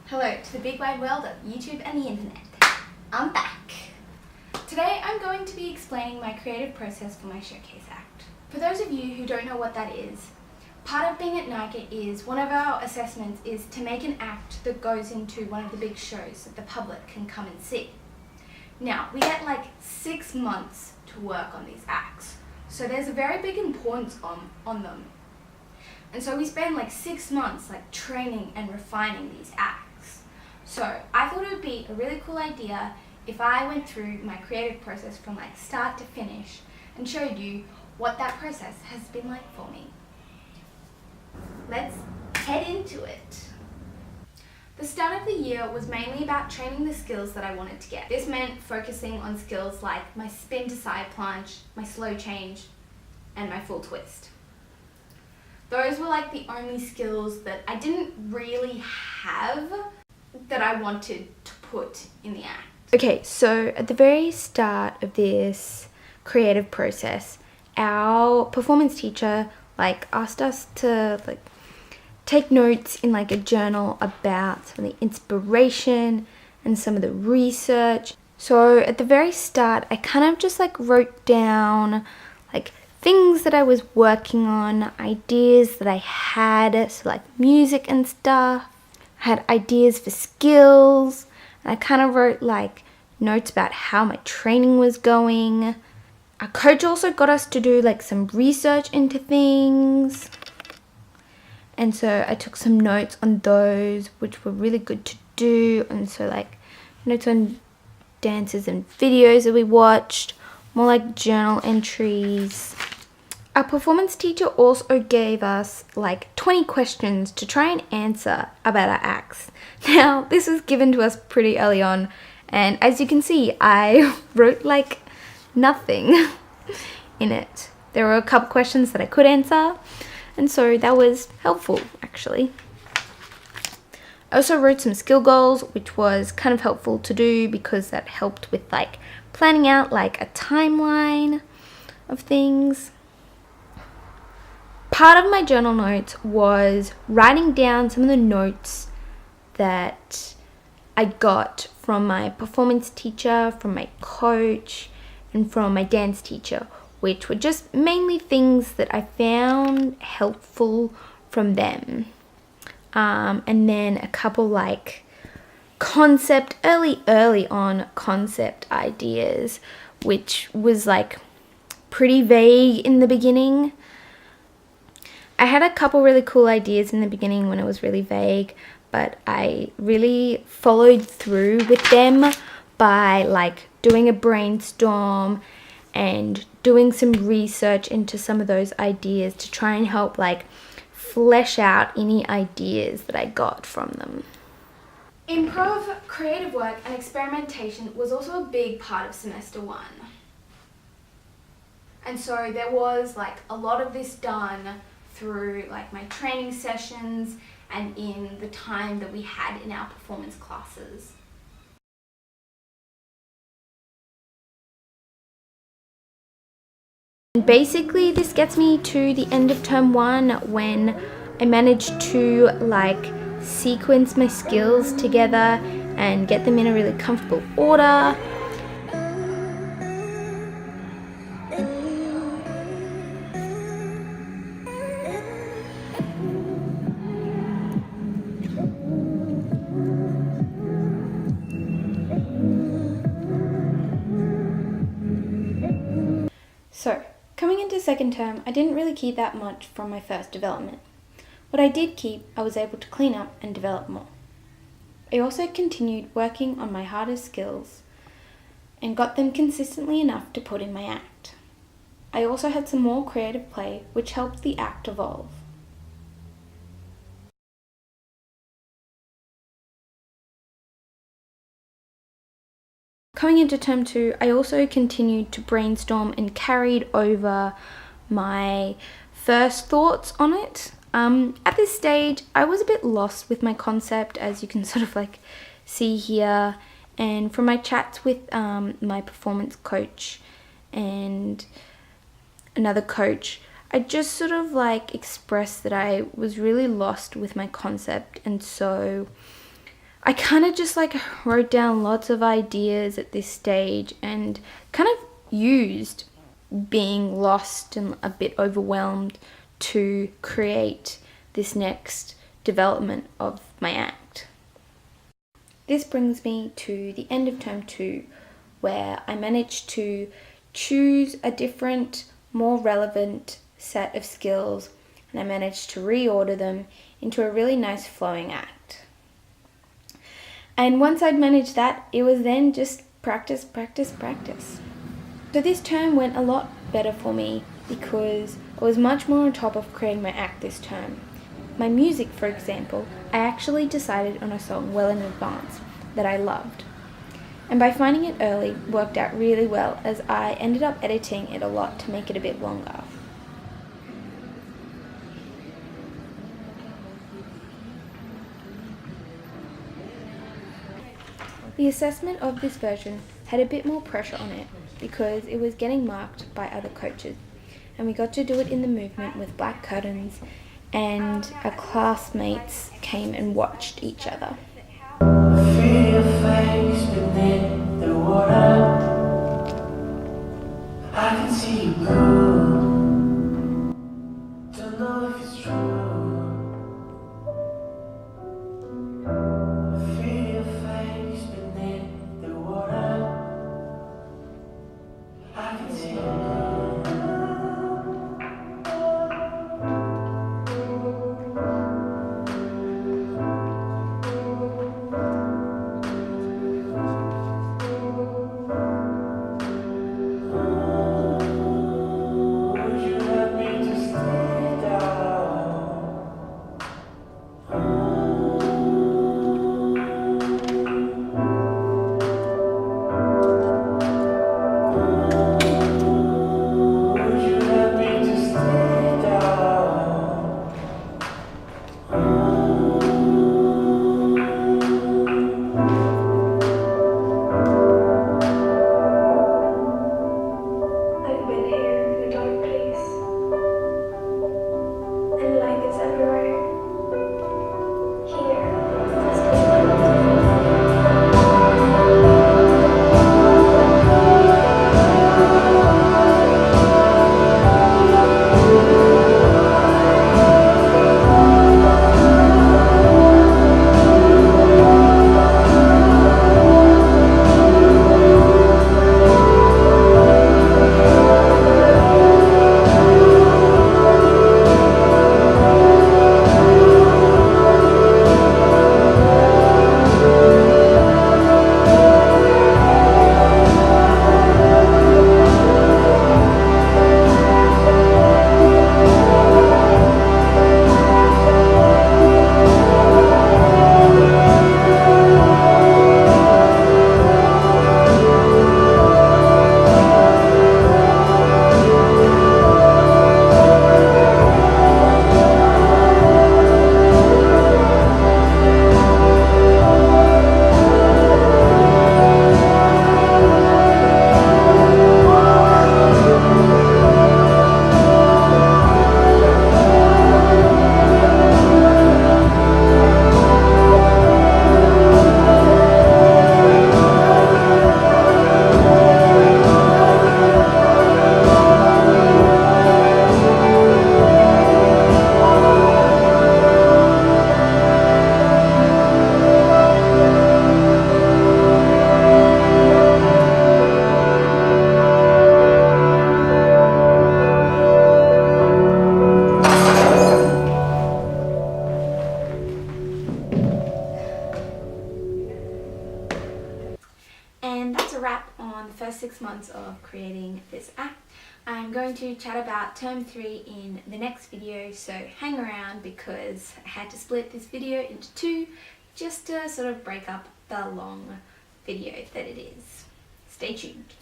Hello to the big wide world of YouTube and the internet. I'm back. Today I'm going to be explaining my creative process for my showcase act. For those of you who don't know what that is, part of being at unqie is one of our assessments is to make an act that goes into one of the big shows that the public can come and see. Now, we get like 6 months to work on these acts, so there's a very big importance on them. And so we spend like 6 months like training and refining these acts. So I thought it would be a really cool idea if I went through my creative process from like start to finish and showed you what that process has been like for me. Let's head into it. The start of the year was mainly about training the skills that I wanted to get. This meant focusing on skills like my spin to side planche, my slow change, and my full twist. Those were like the only skills that I didn't really have that I wanted to put in the act. Okay, so at the very start of this creative process, our performance teacher asked us to take notes in a journal about some of the inspiration and some of the research. So at the very start, I kind of just wrote down things that I was working on, ideas that I had, so music and stuff. I had ideas for skills, and I kind of wrote notes about how my training was going. Our coach also got us to do some research into things, and so I took some notes on those, which were really good to do. And so notes on dances and videos that we watched, more journal entries. Our performance teacher also gave us 20 questions to try and answer about our acts. Now, this was given to us pretty early on, and as you can see, I wrote nothing in it. There were a couple questions that I could answer, and so that was helpful actually. I also wrote some skill goals, which was kind of helpful to do because that helped with planning out a timeline of things. Part of my journal notes was writing down some of the notes that I got from my performance teacher, from my coach, and from my dance teacher, which were just mainly things that I found helpful from them. And then a couple early on concept ideas, which was pretty vague in the beginning. I had a couple really cool ideas in the beginning when it was really vague, but I really followed through with them by doing a brainstorm and doing some research into some of those ideas to try and help flesh out any ideas that I got from them. Improv, creative work and experimentation was also a big part of semester 1. And so there was a lot of this done through my training sessions and in the time that we had in our performance classes. And basically this gets me to the end of term 1 when I managed to sequence my skills together and get them in a really comfortable order. So, coming into second term, I didn't really keep that much from my first development. What I did keep, I was able to clean up and develop more. I also continued working on my harder skills and got them consistently enough to put in my act. I also had some more creative play, which helped the act evolve. Coming into term 2, I also continued to brainstorm and carried over my first thoughts on it. At this stage, I was a bit lost with my concept, as you can sort of see here, and from my chats with my performance coach and another coach, I just sort of expressed that I was really lost with my concept, and so I kind of just like wrote down lots of ideas at this stage and kind of used being lost and a bit overwhelmed to create this next development of my act. This brings me to the end of term 2, where I managed to choose a different, more relevant set of skills, and I managed to reorder them into a really nice flowing act. And once I'd managed that, it was then just practice, practice, practice. So this term went a lot better for me because I was much more on top of creating my act this term. My music, for example, I actually decided on a song well in advance that I loved. And by finding it early, worked out really well as I ended up editing it a lot to make it a bit longer. The assessment of this version had a bit more pressure on it because it was getting marked by other coaches, and we got to do it in the movement with black curtains, and our classmates came and watched each other. I feel your face beneath the water. I can see you blue. Don't know if it's true. I feel your face beneath the water. I can see you. And that's a wrap on the first 6 months of creating this act. I'm going to chat about term 3 in the next video, so hang around because I had to split this video into 2 just to sort of break up the long video that it is. Stay tuned.